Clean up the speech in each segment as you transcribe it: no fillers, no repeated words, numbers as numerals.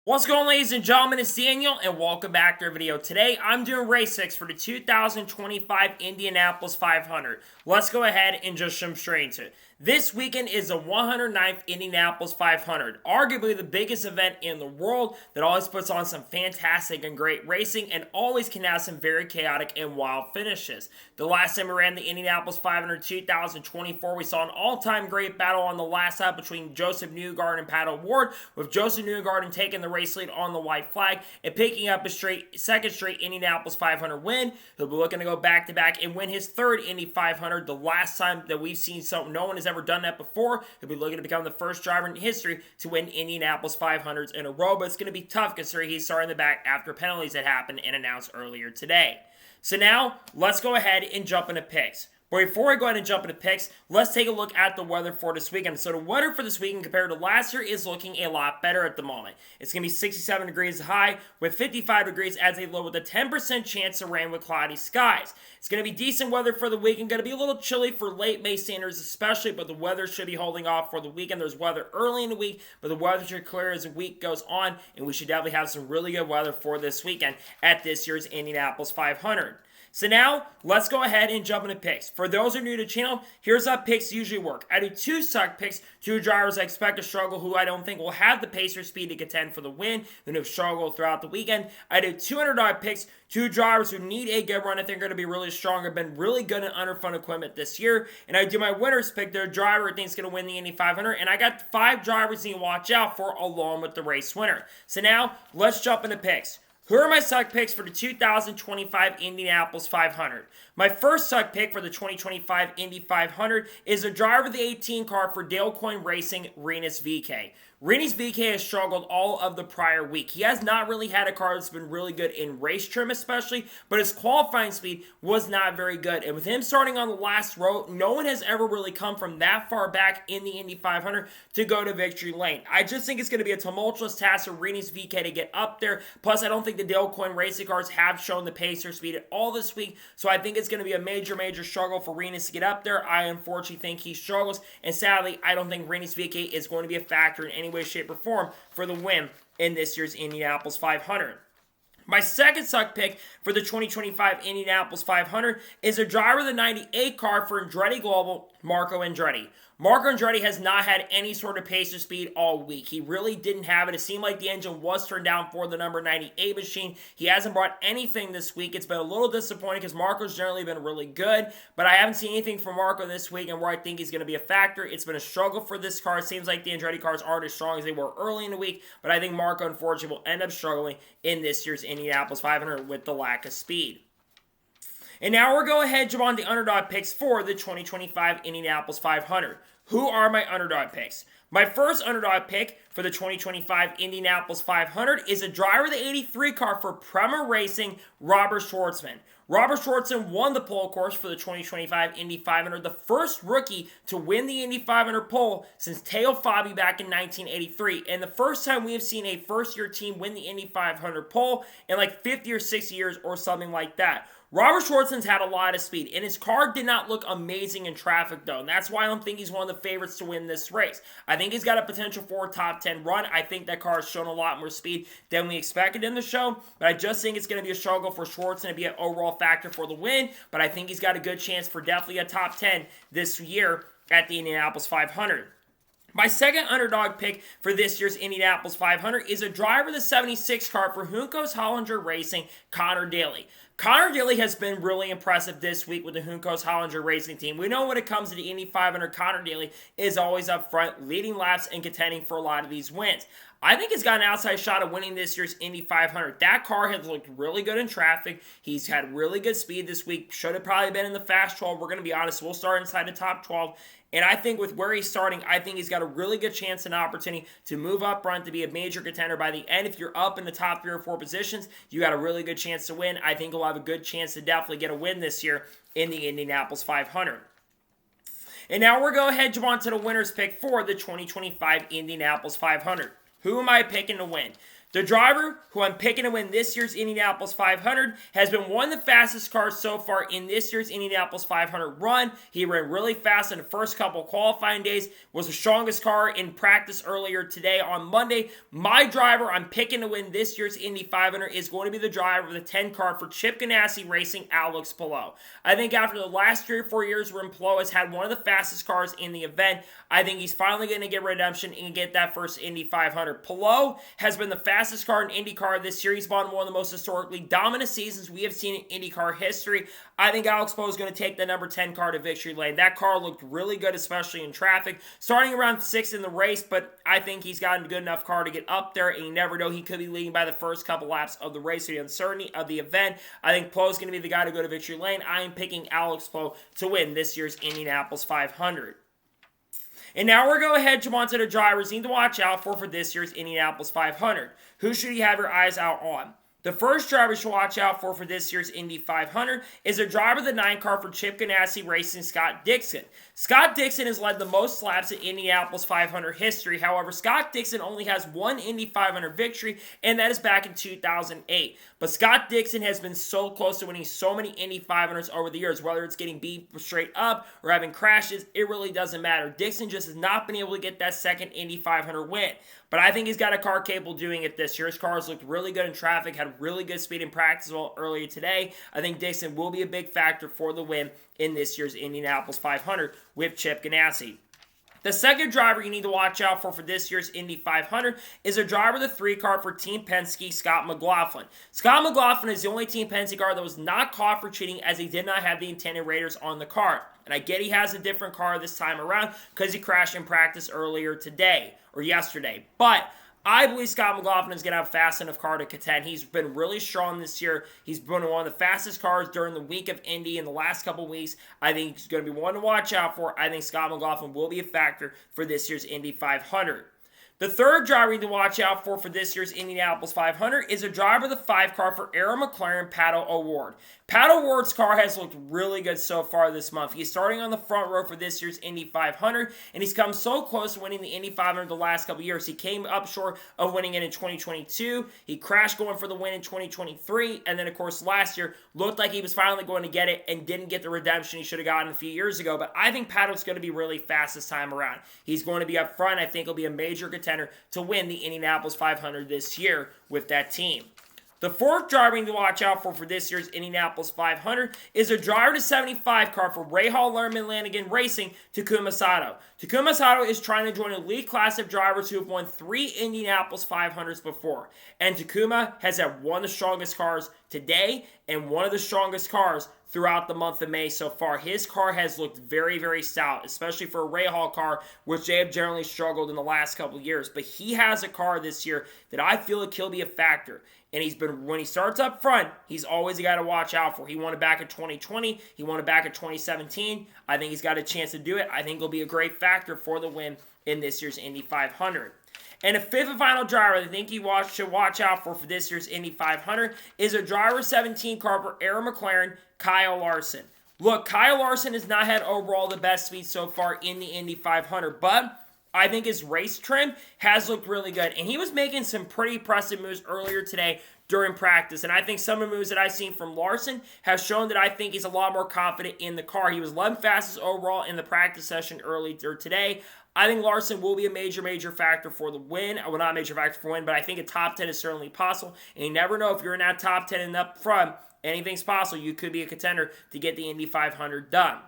What's going on, ladies and gentlemen? It's Daniel, and welcome back to our video. Today, I'm doing race 6 for the 2025 Indianapolis 500. Let's go ahead and just jump straight into it. This weekend is the 109th Indianapolis 500, arguably the biggest event in the world that always puts on some fantastic and great racing and always can have some very chaotic and wild finishes. The last time we ran the Indianapolis 500 2024, we saw an all-time great battle on the last lap between Joseph Newgarden and Pat O'Ward, with Joseph Newgarden taking the race lead on the white flag and picking up a second straight Indianapolis 500 win. He'll be looking to go back-to-back and win his third Indy 500, the last time that we've seen something. No one has ever done that before. He'll be looking to become the first driver in history to win Indianapolis 500s in a row, but it's going to be tough considering he's starting the back after penalties that happened and announced earlier today. So now, let's go ahead and jump into picks. But before I go ahead and jump into picks, let's take a look at the weather for this weekend. So the weather for this weekend compared to last year is looking a lot better at the moment. It's going to be 67 degrees high with 55 degrees as a low with a 10% chance of rain with cloudy skies. It's going to be decent weather for the weekend. Going to be a little chilly for late May standards especially, but the weather should be holding off for the weekend. There's weather early in the week, but the weather should clear as the week goes on, and we should definitely have some really good weather for this weekend at this year's Indianapolis 500. So now, let's go ahead and jump into picks. For those who are new to the channel, here's how picks usually work. I do two suck picks, two drivers I expect to struggle who I don't think will have the pace or speed to contend for the win, and have struggled throughout the weekend. I do $200 picks, two drivers who need a good run. I think are going to be really strong, have been really good in underfront equipment this year. And I do my winners pick, their driver I think is going to win the Indy 500. And I got 5 drivers you need to watch out for along with the race winner. So now, let's jump into picks. Who are my suck picks for the 2025 Indianapolis 500? My first suck pick for the 2025 Indy 500 is a driver of the 18 car for Dale Coyne Racing, Rinus VeeKay. Rinus VeeKay has struggled all of the prior week. He has not really had a car that's been really good in race trim especially, but his qualifying speed was not very good. And with him starting on the last row, no one has ever really come from that far back in the Indy 500 to go to victory lane. I just think it's going to be a tumultuous task for Rinus VeeKay to get up there. Plus, I don't think the Dale Coyne Racing cars have shown the pace or speed at all this week, so I think it's going to be a major struggle for Rinus to get up there. I unfortunately think he struggles, and sadly, I don't think Rinus VeeKay is going to be a factor in any way, shape, or form for the win in this year's Indianapolis 500. My second suck pick for the 2025 Indianapolis 500 is a driver of the 98 car for Andretti Global, Marco Andretti. Marco Andretti has not had any sort of pace or speed all week. He really didn't have it. It seemed like the engine was turned down for the number 98 machine. He hasn't brought anything this week. It's been a little disappointing because Marco's generally been really good, but I haven't seen anything from Marco this week and where I think he's going to be a factor. It's been a struggle for this car. It seems like the Andretti cars aren't as strong as they were early in the week, but I think Marco, unfortunately, will end up struggling in this year's Indianapolis 500 with the lack of speed. And now we're going ahead and jump on the underdog picks for the 2025 Indianapolis 500. Who are my underdog picks? My first underdog pick for the 2025 Indianapolis 500 is a driver of the 83 car for Prema Racing, Robert Schwartzman. Robert Schwartzman won the pole course for the 2025 Indy 500, the first rookie to win the Indy 500 pole since Teo Fabi back in 1983, and the first time we have seen a first-year team win the Indy 500 pole in like 50 or 60 years or something like that. Robert Schwartzman's had a lot of speed, and his car did not look amazing in traffic, though, and that's why I don't think he's one of the favorites to win this race. I think he's got a potential for a top 10 run. I think that car has shown a lot more speed than we expected in the show, but I just think it's going to be a struggle for Schwartzman to be an overall factor for the win, but I think he's got a good chance for definitely a top 10 this year at the Indianapolis 500. My second underdog pick for this year's Indianapolis 500 is a driver of the 76 car for Juncos Hollinger Racing, Connor Daly. Connor Daly has been really impressive this week with the Juncos Hollinger Racing team. We know when it comes to the Indy 500, Connor Daly is always up front, leading laps and contending for a lot of these wins. I think he's got an outside shot of winning this year's Indy 500. That car has looked really good in traffic. He's had really good speed this week. Should have probably been in the fast 12. We're going to be honest. We'll start inside the top 12. And I think with where he's starting, I think he's got a really good chance and opportunity to move up front to be a major contender by the end. If you're up in the top 3 or 4 positions, you got a really good chance to win. I think he'll have a good chance to definitely get a win this year in the Indianapolis 500. And now we're going to head on to the winner's pick for the 2025 Indianapolis 500. Who am I picking to win? The driver who I'm picking to win this year's Indianapolis 500 has been one of the fastest cars so far in this year's Indianapolis 500 run. He ran really fast in the first couple qualifying days, was the strongest car in practice earlier today on Monday. My driver I'm picking to win this year's Indy 500 is going to be the driver of the 10 car for Chip Ganassi Racing, Alex Palou. I think after the last 3 or 4 years where Palou has had one of the fastest cars in the event, I think he's finally going to get redemption and get that first Indy 500. Palou has been the fastest car in IndyCar this year. He's won one of the most historically dominant seasons we have seen in IndyCar history. I think Alex Palou is going to take the number 10 car to victory lane. That car looked really good, especially in traffic, starting around 6th in the race, but I think he's gotten a good enough car to get up there, and you never know, he could be leading by the first couple laps of the race. So the uncertainty of the event, I think Palou is going to be the guy to go to victory lane. I am picking Alex Palou to win this year's Indianapolis 500. And now we're going to head to the drivers you need to watch out for this year's Indianapolis 500. Who should you have your eyes out on? The first driver you should watch out for this year's Indy 500 is a driver of the 9 car for Chip Ganassi Racing, Scott Dixon. Scott Dixon has led the most laps in Indianapolis 500 history. However, Scott Dixon only has one Indy 500 victory, and that is back in 2008. But Scott Dixon has been so close to winning so many Indy 500s over the years, whether it's getting beat straight up or having crashes, it really doesn't matter. Dixon just has not been able to get that second Indy 500 win. But I think he's got a car capable of doing it this year. His car has looked really good in traffic, had really good speed in practice earlier today. I think Dixon will be a big factor for the win in this year's Indianapolis 500 with Chip Ganassi. The second driver you need to watch out for this year's Indy 500 is a driver of the 3 car for Team Penske, Scott McLaughlin. Scott McLaughlin is the only Team Penske car that was not caught for cheating, as he did not have the intended raters on the car. And I get he has a different car this time around because he crashed in practice earlier today or yesterday. But I believe Scott McLaughlin is going to have a fast enough car to contend. He's been really strong this year. He's been one of the fastest cars during the week of Indy in the last couple weeks. I think he's going to be one to watch out for. I think Scott McLaughlin will be a factor for this year's Indy 500. The third driver you need to watch out for this year's Indianapolis 500 is a driver of the 5 car for Aaron McLaren, Pato O'Ward. Pato O'Ward's car has looked really good so far this month. He's starting on the front row for this year's Indy 500, and he's come so close to winning the Indy 500 the last couple years. He came up short of winning it in 2022. He crashed going for the win in 2023, and then, of course, last year looked like he was finally going to get it and didn't get the redemption he should have gotten a few years ago. But I think Pato's going to be really fast this time around. He's going to be up front. I think he'll be a major contender to win the Indianapolis 500 this year with that team. The fourth driver you need to watch out for this year's Indianapolis 500 is a driver to 75 car for Rahal Lerman Lanigan Racing, Takuma Sato. Takuma Sato is trying to join an elite class of drivers who have won 3 Indianapolis 500s before. And Takuma has had one of the strongest cars today and one of the strongest cars throughout the month of May so far. His car has looked very, very stout, especially for a Rahal car, which they have generally struggled in the last couple of years. But he has a car this year that I feel like he'll be a factor. And when he starts up front, he's always a guy to watch out for. He won it back in 2020. He won it back in 2017. I think he's got a chance to do it. I think he'll be a great factor for the win in this year's Indy 500. And a fifth and final driver I think you should watch out for this year's Indy 500 is a driver 17 car for Aaron McLaren, Kyle Larson. Look, Kyle Larson has not had overall the best speed so far in the Indy 500, but I think his race trim has looked really good. And he was making some pretty impressive moves earlier today during practice. And I think some of the moves that I've seen from Larson have shown that I think he's a lot more confident in the car. He was 11th fastest overall in the practice session earlier today. I think Larson will be a major factor for the win. Well, not a major factor for the win, but I think a top 10 is certainly possible. And you never know if you're in that top 10 and up front, anything's possible. You could be a contender to get the Indy 500 done.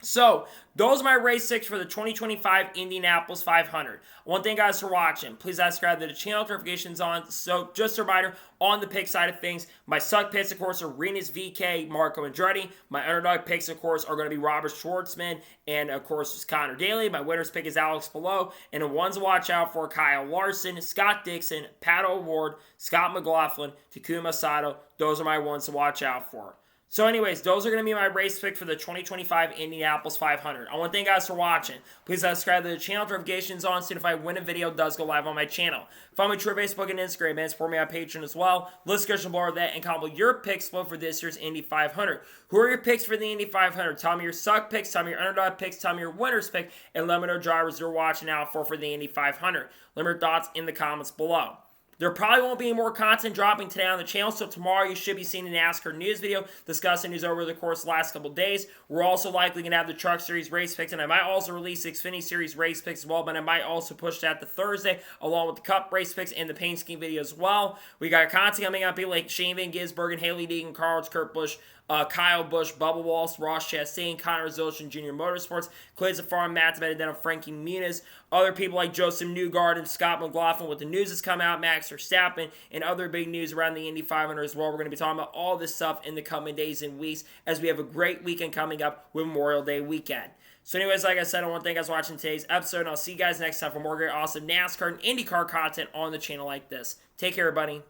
So, those are my race picks for the 2025 Indianapolis 500. I want to thank you guys for watching. Please subscribe to the channel, notifications on. So, just a reminder, on the pick side of things, my suck picks, of course, are Renus VK, Marco Andretti. My underdog picks, of course, are going to be Robert Schwartzman and, of course, Connor Daly. My winner's pick is Alex Palou. And the ones to watch out for, Kyle Larson, Scott Dixon, Pato O'Ward, Scott McLaughlin, Takuma Sato. Those are my ones to watch out for. So anyways, those are going to be my race pick for the 2025 Indianapolis 500. I want to thank you guys for watching. Please subscribe to the channel, notifications on, so if I win a video, it does go live on my channel. Follow me on Twitter, Facebook, and Instagram, and support me on Patreon as well. Let's get some more of that and comment your picks for this year's Indy 500. Who are your picks for the Indy 500? Tell me your suck picks, tell me your underdog picks, tell me your winner's pick, and let me know drivers you're watching out for the Indy 500. Let me know your thoughts in the comments below. There probably won't be any more content dropping today on the channel, so tomorrow you should be seeing a NASCAR news video discussing news over the course of the last couple days. We're also likely going to have the Truck Series race picks, and I might also release the Xfinity Series race picks as well, but I might also push that to Thursday along with the Cup race picks and the paint scheme video as well. We got content coming up, people like Shane Van Gisbergen, Haley Deegan, Carlos, Kurt Busch, Kyle Busch, Bubba Wallace, Ross Chastain, Connor Zilchin, Junior Motorsports, Clay Zafar, Matt Benedetto, Frankie Muniz, other people like Joseph Newgarden, Scott McLaughlin with the news that's come out, Max Verstappen, and other big news around the Indy 500 as well. We're going to be talking about all this stuff in the coming days and weeks as we have a great weekend coming up with Memorial Day weekend. So anyways, like I said, I want to thank you guys for watching today's episode, and I'll see you guys next time for more great, awesome NASCAR and IndyCar content on the channel like this. Take care, everybody.